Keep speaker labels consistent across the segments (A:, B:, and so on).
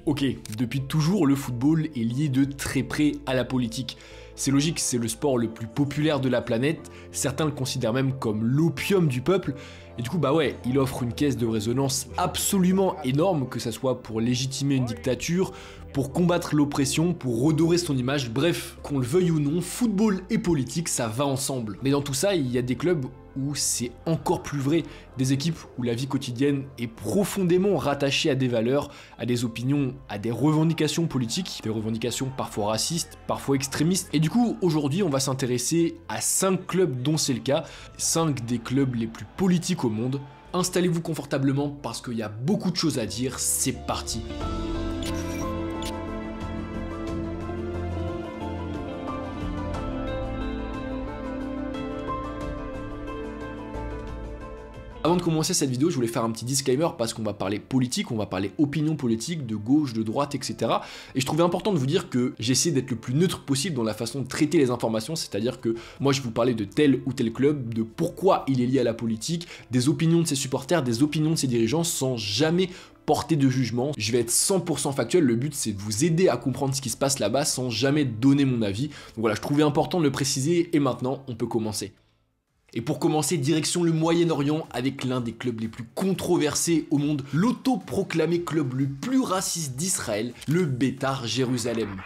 A: Ok, depuis toujours, le football est lié de très près à la politique. C'est logique, c'est le sport le plus populaire de la planète, certains le considèrent même comme l'opium du peuple, et du coup bah ouais, il offre une caisse de résonance absolument énorme, que ça soit pour légitimer une dictature, pour combattre l'oppression, pour redorer son image, bref, qu'on le veuille ou non, football et politique ça va ensemble. Mais dans tout ça, il y a des clubs où c'est encore plus vrai, des équipes où la vie quotidienne est profondément rattachée à des valeurs, à des opinions, à des revendications politiques, des revendications parfois racistes, parfois extrémistes. Et du coup, aujourd'hui, on va s'intéresser à 5 clubs dont c'est le cas, 5 des clubs les plus politiques au monde. Installez-vous confortablement parce qu'il y a beaucoup de choses à dire, c'est parti. Avant de commencer cette vidéo, je voulais faire un petit disclaimer parce qu'on va parler politique, on va parler opinion politique, de gauche, de droite, etc. Et je trouvais important de vous dire que j'essaie d'être le plus neutre possible dans la façon de traiter les informations, c'est-à-dire que moi je vous parlais de tel ou tel club, de pourquoi il est lié à la politique, des opinions de ses supporters, des opinions de ses dirigeants, sans jamais porter de jugement. Je vais être 100% factuel, le but c'est de vous aider à comprendre ce qui se passe là-bas sans jamais donner mon avis. Donc voilà, je trouvais important de le préciser et maintenant on peut commencer. Et pour commencer, direction le Moyen-Orient avec l'un des clubs les plus controversés au monde, l'autoproclamé club le plus raciste d'Israël, le Beitar Jérusalem.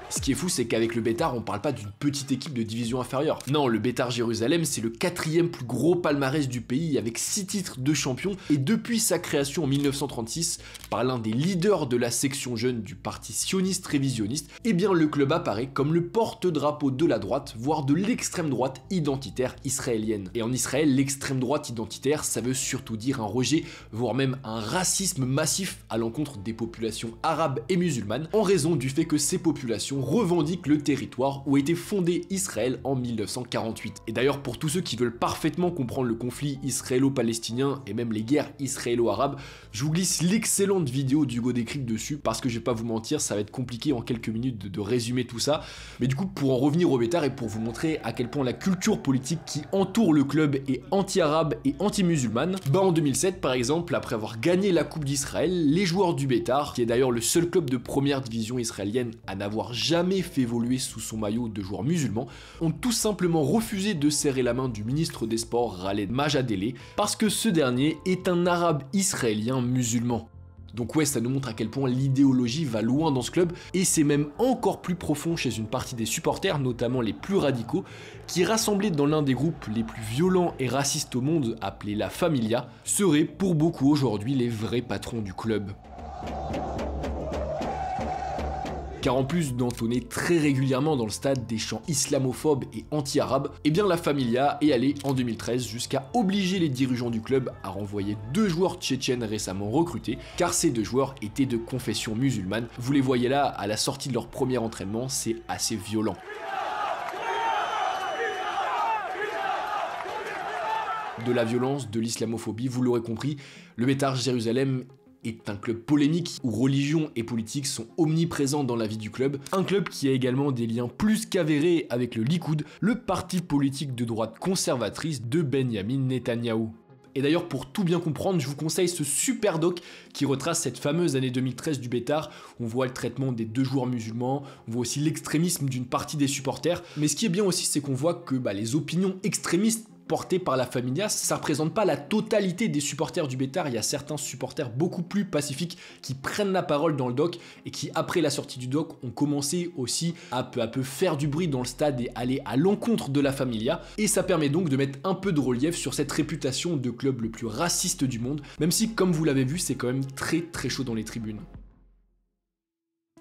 A: Ce qui est fou, c'est qu'avec le Beitar, on parle pas d'une petite équipe de division inférieure. Non, le Beitar Jérusalem, c'est le 4e plus gros palmarès du pays avec 6 titres de champion et depuis sa création en 1936 par l'un des leaders de la section jeune du parti sioniste révisionniste, eh bien le club apparaît comme le porte-drapeau de la droite, voire de l'extrême droite identitaire israélienne. Et en Israël, l'extrême droite identitaire, ça veut surtout dire un rejet, voire même un racisme massif à l'encontre des populations arabes et musulmanes, en raison du fait que ces populations revendique le territoire où était fondé Israël en 1948. Et d'ailleurs, pour tous ceux qui veulent parfaitement comprendre le conflit israélo-palestinien et même les guerres israélo-arabes, je vous glisse l'excellente vidéo d'Hugo Décrypte dessus parce que je vais pas vous mentir, ça va être compliqué en quelques minutes de résumer tout ça. Mais du coup, pour en revenir au Beitar et pour vous montrer à quel point la culture politique qui entoure le club est anti-arabe et anti-musulmane, bah en 2007 par exemple, après avoir gagné la Coupe d'Israël, les joueurs du Beitar, qui est d'ailleurs le seul club de première division israélienne à n'avoir jamais fait évoluer sous son maillot de joueurs musulmans, ont tout simplement refusé de serrer la main du ministre des Sports Khaled Majadele parce que ce dernier est un arabe israélien musulman. Donc ouais, ça nous montre à quel point l'idéologie va loin dans ce club, et c'est même encore plus profond chez une partie des supporters, notamment les plus radicaux, qui rassemblés dans l'un des groupes les plus violents et racistes au monde, appelé la Familia, seraient pour beaucoup aujourd'hui les vrais patrons du club. Car en plus d'entonner très régulièrement dans le stade des chants islamophobes et anti-arabes, eh bien la Familia est allée en 2013 jusqu'à obliger les dirigeants du club à renvoyer 2 joueurs tchétchènes récemment recrutés, car ces 2 joueurs étaient de confession musulmane. Vous les voyez là à la sortie de leur premier entraînement, c'est assez violent. De la violence, de l'islamophobie, vous l'aurez compris, le Beitar Jérusalem est un club polémique où religion et politique sont omniprésents dans la vie du club, un club qui a également des liens plus qu'avérés avec le Likoud, le parti politique de droite conservatrice de Benyamin Netanyahou. Et d'ailleurs, pour tout bien comprendre, je vous conseille ce super doc qui retrace cette fameuse année 2013 du Beitar. On voit le traitement des 2 joueurs musulmans, on voit aussi l'extrémisme d'une partie des supporters. Mais ce qui est bien aussi, c'est qu'on voit que les opinions extrémistes porté par la Familia, ça représente pas la totalité des supporters du Beitar. Il y a certains supporters beaucoup plus pacifiques qui prennent la parole dans le doc et qui, après la sortie du doc, ont commencé aussi à peu faire du bruit dans le stade et aller à l'encontre de la Familia. Et ça permet donc de mettre un peu de relief sur cette réputation de club le plus raciste du monde, même si, comme vous l'avez vu, c'est quand même très chaud dans les tribunes.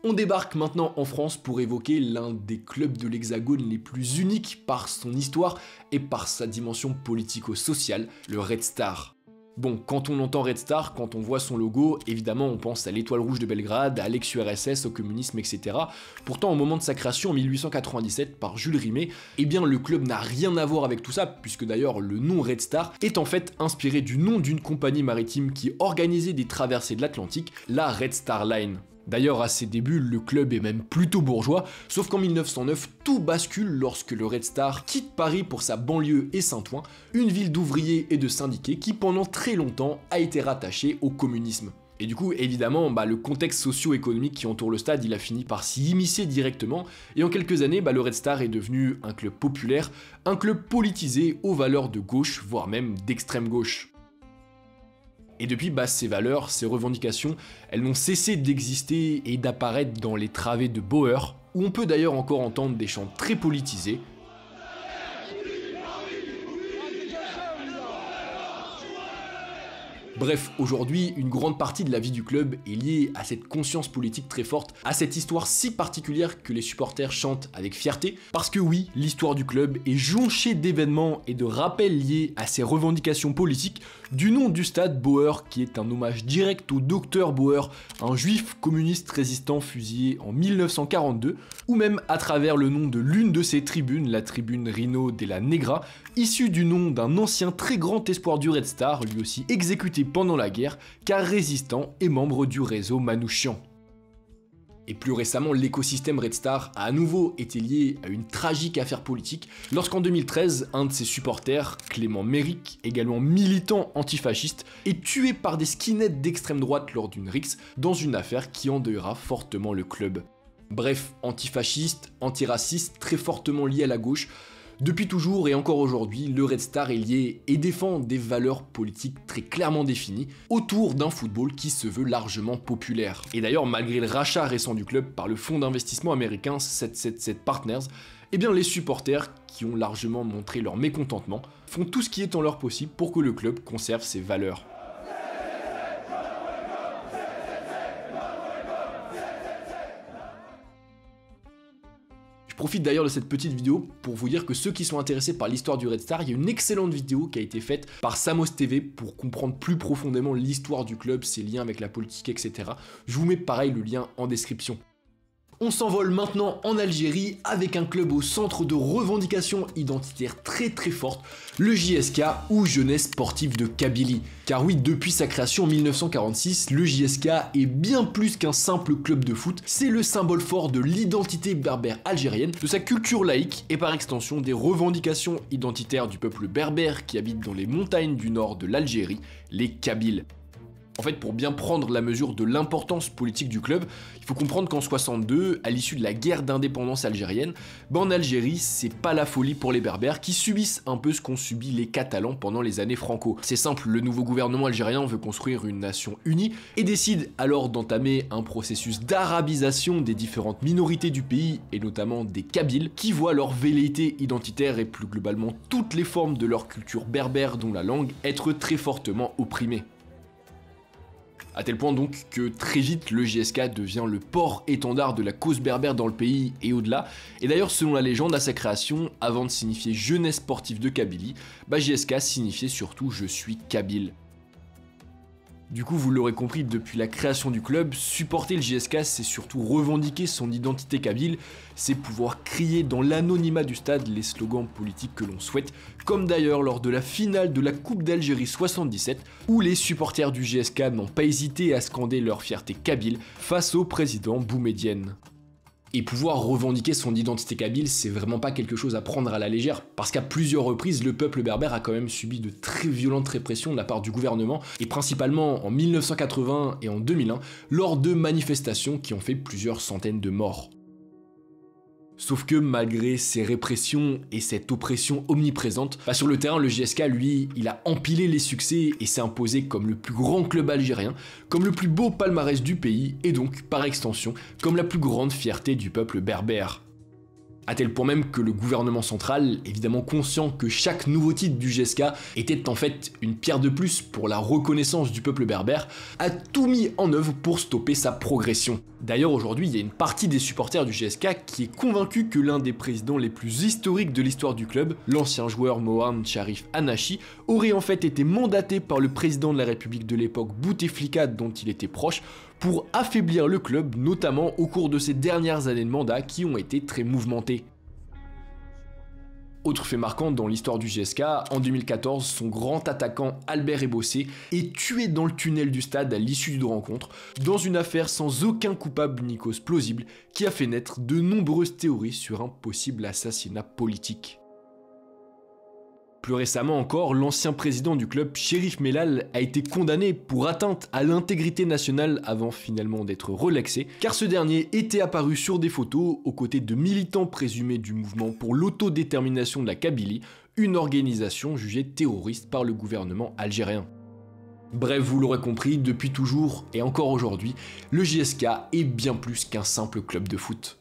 A: On débarque maintenant en France pour évoquer l'un des clubs de l'Hexagone les plus uniques par son histoire et par sa dimension politico-sociale, le Red Star. Bon, quand on entend Red Star, quand on voit son logo, évidemment on pense à l'étoile rouge de Belgrade, à l'ex-URSS, au communisme, etc. Pourtant, au moment de sa création en 1897 par Jules Rimet, eh bien le club n'a rien à voir avec tout ça, puisque d'ailleurs le nom Red Star est en fait inspiré du nom d'une compagnie maritime qui organisait des traversées de l'Atlantique, la Red Star Line. D'ailleurs, à ses débuts, le club est même plutôt bourgeois, sauf qu'en 1909, tout bascule lorsque le Red Star quitte Paris pour sa banlieue et Saint-Ouen, une ville d'ouvriers et de syndiqués qui pendant très longtemps a été rattachée au communisme. Et du coup, évidemment, le contexte socio-économique qui entoure le stade, il a fini par s'y immiscer directement, et en quelques années, le Red Star est devenu un club populaire, un club politisé aux valeurs de gauche, voire même d'extrême gauche. Et depuis, ces valeurs, ces revendications, elles n'ont cessé d'exister et d'apparaître dans les travées de Bauer, où on peut d'ailleurs encore entendre des chants très politisés. Bref, aujourd'hui, une grande partie de la vie du club est liée à cette conscience politique très forte, à cette histoire si particulière que les supporters chantent avec fierté, parce que oui, l'histoire du club est jonchée d'événements et de rappels liés à ces revendications politiques, du nom du stade Bauer, qui est un hommage direct au docteur Bauer, un juif communiste résistant fusillé en 1942, ou même à travers le nom de l'une de ses tribunes, la tribune Rino della Negra, issue du nom d'un ancien très grand espoir du Red Star, lui aussi exécuté pendant la guerre, car résistant et membre du réseau Manouchian. Et plus récemment, l'écosystème Red Star a à nouveau été lié à une tragique affaire politique lorsqu'en 2013, un de ses supporters, Clément Méric, également militant antifasciste, est tué par des skinheads d'extrême droite lors d'une rixe dans une affaire qui endeuillera fortement le club. Bref, antifasciste, antiraciste, très fortement lié à la gauche. Depuis toujours et encore aujourd'hui, le Red Star est lié et défend des valeurs politiques très clairement définies autour d'un football qui se veut largement populaire. Et d'ailleurs, malgré le rachat récent du club par le fonds d'investissement américain 777 Partners, les supporters, qui ont largement montré leur mécontentement, font tout ce qui est en leur possible pour que le club conserve ses valeurs. Je profite d'ailleurs de cette petite vidéo pour vous dire que ceux qui sont intéressés par l'histoire du Red Star, il y a une excellente vidéo qui a été faite par Samos TV pour comprendre plus profondément l'histoire du club, ses liens avec la politique, etc. Je vous mets pareil le lien en description. On s'envole maintenant en Algérie avec un club au centre de revendications identitaires très fortes, le JSK ou Jeunesse Sportive de Kabylie. Car oui, depuis sa création en 1946, le JSK est bien plus qu'un simple club de foot, c'est le symbole fort de l'identité berbère algérienne, de sa culture laïque et par extension des revendications identitaires du peuple berbère qui habite dans les montagnes du nord de l'Algérie, les Kabyles. En fait, pour bien prendre la mesure de l'importance politique du club, il faut comprendre qu'en 62, à l'issue de la guerre d'indépendance algérienne, en Algérie, c'est pas la folie pour les berbères qui subissent un peu ce qu'ont subi les Catalans pendant les années franco. C'est simple, le nouveau gouvernement algérien veut construire une nation unie et décide alors d'entamer un processus d'arabisation des différentes minorités du pays et notamment des Kabyles qui voient leur velléité identitaire et plus globalement toutes les formes de leur culture berbère dont la langue être très fortement opprimée. À tel point donc que très vite le JSK devient le port-étendard de la cause berbère dans le pays et au-delà. Et d'ailleurs selon la légende à sa création, avant de signifier Jeunesse Sportive de Kabylie, JSK signifiait surtout Je suis Kabyle. Du coup, vous l'aurez compris, depuis la création du club, supporter le JSK, c'est surtout revendiquer son identité kabyle, c'est pouvoir crier dans l'anonymat du stade les slogans politiques que l'on souhaite, comme d'ailleurs lors de la finale de la Coupe d'Algérie 77, où les supporters du JSK n'ont pas hésité à scander leur fierté kabyle face au président Boumedienne. Et pouvoir revendiquer son identité kabyle, c'est vraiment pas quelque chose à prendre à la légère, parce qu'à plusieurs reprises, le peuple berbère a quand même subi de très violentes répressions de la part du gouvernement, et principalement en 1980 et en 2001, lors de manifestations qui ont fait plusieurs centaines de morts. Sauf que malgré ces répressions et cette oppression omniprésente, sur le terrain, le JSK, lui, il a empilé les succès et s'est imposé comme le plus grand club algérien, comme le plus beau palmarès du pays et donc, par extension, comme la plus grande fierté du peuple berbère. À tel point même que le gouvernement central, évidemment conscient que chaque nouveau titre du JSK était en fait une pierre de plus pour la reconnaissance du peuple berbère, a tout mis en œuvre pour stopper sa progression. D'ailleurs aujourd'hui, il y a une partie des supporters du JSK qui est convaincu que l'un des présidents les plus historiques de l'histoire du club, l'ancien joueur Mohamed Sharif Anachi, aurait en fait été mandaté par le président de la République de l'époque Bouteflika dont il était proche, pour affaiblir le club, notamment au cours de ces dernières années de mandat qui ont été très mouvementées. Autre fait marquant dans l'histoire du GSK, en 2014, son grand attaquant Albert Ebossé est tué dans le tunnel du stade à l'issue d'une rencontre, dans une affaire sans aucun coupable ni cause plausible qui a fait naître de nombreuses théories sur un possible assassinat politique. Plus récemment encore, l'ancien président du club, Cherif Mellal, a été condamné pour atteinte à l'intégrité nationale avant finalement d'être relaxé, car ce dernier était apparu sur des photos aux côtés de militants présumés du mouvement pour l'autodétermination de la Kabylie, une organisation jugée terroriste par le gouvernement algérien. Bref, vous l'aurez compris, depuis toujours et encore aujourd'hui, le JSK est bien plus qu'un simple club de foot.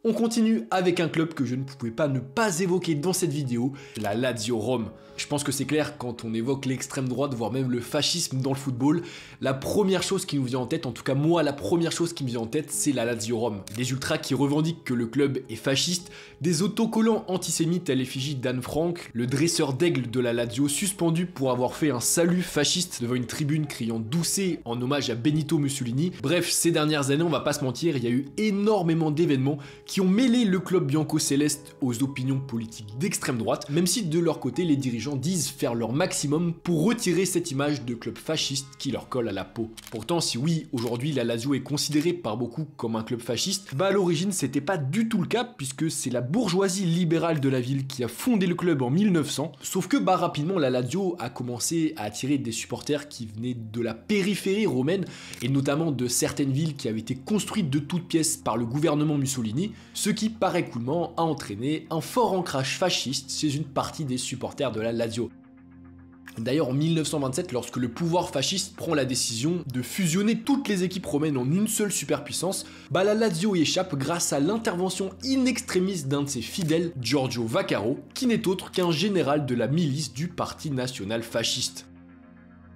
A: On continue avec un club que je ne pouvais pas ne pas évoquer dans cette vidéo, la Lazio Rome. Je pense que c'est clair quand on évoque l'extrême droite, voire même le fascisme dans le football, la première chose qui nous vient en tête, en tout cas moi, la première chose qui me vient en tête, c'est la Lazio Rome. Des ultras qui revendiquent que le club est fasciste, des autocollants antisémites à l'effigie d'Anne Frank, le dresseur d'aigle de la Lazio suspendu pour avoir fait un salut fasciste devant une tribune criant Doucet en hommage à Benito Mussolini. Bref, ces dernières années, on va pas se mentir, il y a eu énormément d'événements qui ont mêlé le club bianco-céleste aux opinions politiques d'extrême droite, même si de leur côté les dirigeants disent faire leur maximum pour retirer cette image de club fasciste qui leur colle à la peau. Pourtant, si oui, aujourd'hui la Lazio est considérée par beaucoup comme un club fasciste, à l'origine c'était pas du tout le cas puisque c'est la bourgeoisie libérale de la ville qui a fondé le club en 1900, sauf que rapidement la Lazio a commencé à attirer des supporters qui venaient de la périphérie romaine et notamment de certaines villes qui avaient été construites de toutes pièces par le gouvernement Mussolini, ce qui par écoulement a entraîné un fort ancrage fasciste chez une partie des supporters de la Lazio. D'ailleurs en 1927, lorsque le pouvoir fasciste prend la décision de fusionner toutes les équipes romaines en une seule superpuissance, la Lazio y échappe grâce à l'intervention in extremis d'un de ses fidèles, Giorgio Vaccaro, qui n'est autre qu'un général de la milice du Parti national fasciste.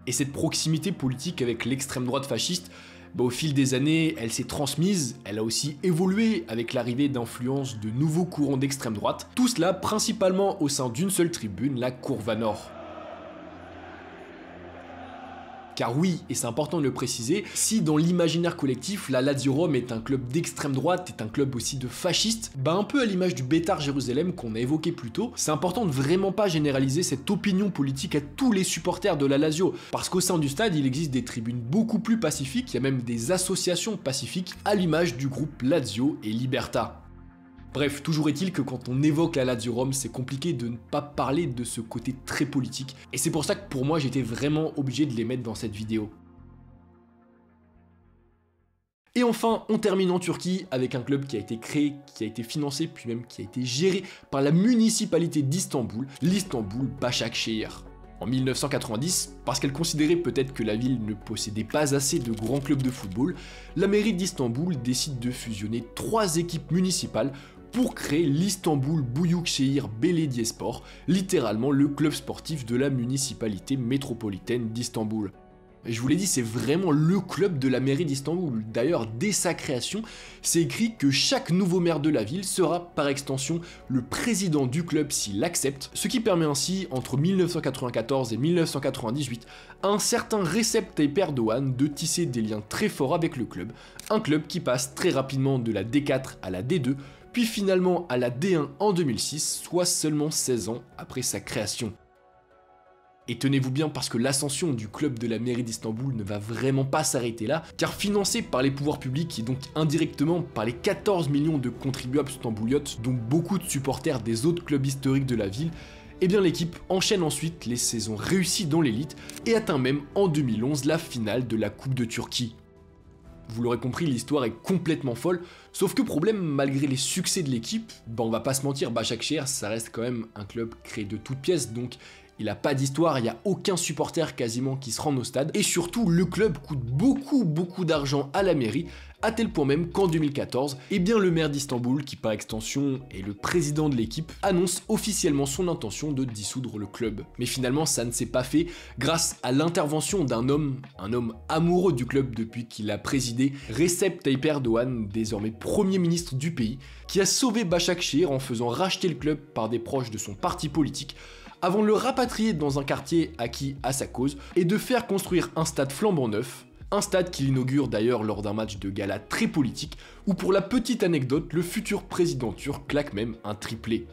A: Et cette proximité politique avec l'extrême droite fasciste, au fil des années, elle s'est transmise, elle a aussi évolué avec l'arrivée d'influences de nouveaux courants d'extrême droite, tout cela principalement au sein d'une seule tribune, la Curva Nord. Car oui, et c'est important de le préciser, si dans l'imaginaire collectif, la Lazio Rome est un club d'extrême droite, est un club aussi de fascistes, un peu à l'image du Betar Jérusalem qu'on a évoqué plus tôt, c'est important de vraiment pas généraliser cette opinion politique à tous les supporters de la Lazio, parce qu'au sein du stade, il existe des tribunes beaucoup plus pacifiques, il y a même des associations pacifiques, à l'image du groupe Lazio et Libertà. Bref, toujours est-il que quand on évoque la Lazio Rome, c'est compliqué de ne pas parler de ce côté très politique, et c'est pour ça que pour moi j'étais vraiment obligé de les mettre dans cette vidéo. Et enfin, on termine en Turquie avec un club qui a été créé, qui a été financé, puis même qui a été géré par la municipalité d'Istanbul, l'Istanbul Başakşehir. En 1990, parce qu'elle considérait peut-être que la ville ne possédait pas assez de grands clubs de football, la mairie d'Istanbul décide de fusionner 3 équipes municipales pour créer l'Istanbul Büyükşehir Belediyespor, littéralement le club sportif de la municipalité métropolitaine d'Istanbul. Et je vous l'ai dit, c'est vraiment le club de la mairie d'Istanbul. D'ailleurs, dès sa création, c'est écrit que chaque nouveau maire de la ville sera par extension le président du club s'il l'accepte, ce qui permet ainsi, entre 1994 et 1998, à un certain Recep Tayyip Erdoğan de tisser des liens très forts avec le club, un club qui passe très rapidement de la D4 à la D2, puis finalement à la D1 en 2006, soit seulement 16 ans après sa création. Et tenez-vous bien parce que l'ascension du club de la mairie d'Istanbul ne va vraiment pas s'arrêter là, car financé par les pouvoirs publics et donc indirectement par les 14 millions de contribuables stambouliotes, dont beaucoup de supporters des autres clubs historiques de la ville, eh bien l'équipe enchaîne ensuite les saisons réussies dans l'élite et atteint même en 2011 la finale de la Coupe de Turquie. Vous l'aurez compris, l'histoire est complètement folle, sauf que problème, malgré les succès de l'équipe, on va pas se mentir, Başakşehir ça reste quand même un club créé de toutes pièces, donc il a pas d'histoire, il n'y a aucun supporter quasiment qui se rend au stade, et surtout le club coûte beaucoup d'argent à la mairie, à tel point même qu'en 2014, eh bien le maire d'Istanbul, qui par extension est le président de l'équipe, annonce officiellement son intention de dissoudre le club. Mais finalement ça ne s'est pas fait grâce à l'intervention d'un homme, un homme amoureux du club depuis qu'il a présidé, Recep Tayyip Erdoğan, désormais premier ministre du pays, qui a sauvé Başakşehir en faisant racheter le club par des proches de son parti politique, avant de le rapatrier dans un quartier acquis à sa cause, et de faire construire un stade flambant neuf, un stade qu'il inaugure d'ailleurs lors d'un match de gala très politique, où pour la petite anecdote, le futur président turc claque même un triplé.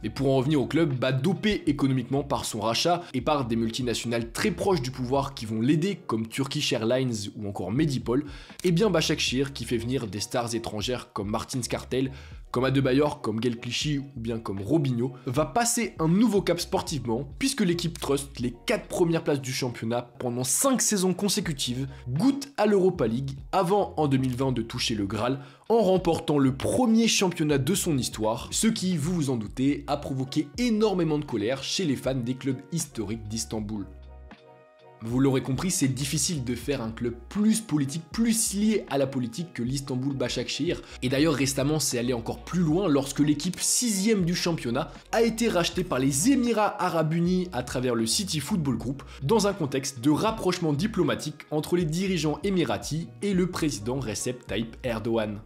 A: Mais pour en revenir au club, dopé économiquement par son rachat et par des multinationales très proches du pouvoir qui vont l'aider comme Turkish Airlines ou encore Medipol, et bien Başakşehir qui fait venir des stars étrangères comme Martin Skrtel, comme Adebayor, comme Gel Clichy ou bien comme Robinho, va passer un nouveau cap sportivement puisque l'équipe truste les 4 premières places du championnat pendant 5 saisons consécutives, goûte à l'Europa League avant en 2020 de toucher le Graal en remportant le premier championnat de son histoire, ce qui, vous vous en doutez, a provoqué énormément de colère chez les fans des clubs historiques d'Istanbul. Vous l'aurez compris, c'est difficile de faire un club plus politique, plus lié à la politique que l'Istanbul Başakşehir. Et d'ailleurs récemment c'est allé encore plus loin lorsque l'équipe 6ème du championnat a été rachetée par les Émirats Arabes Unis à travers le City Football Group dans un contexte de rapprochement diplomatique entre les dirigeants émiratis et le président Recep Tayyip Erdogan.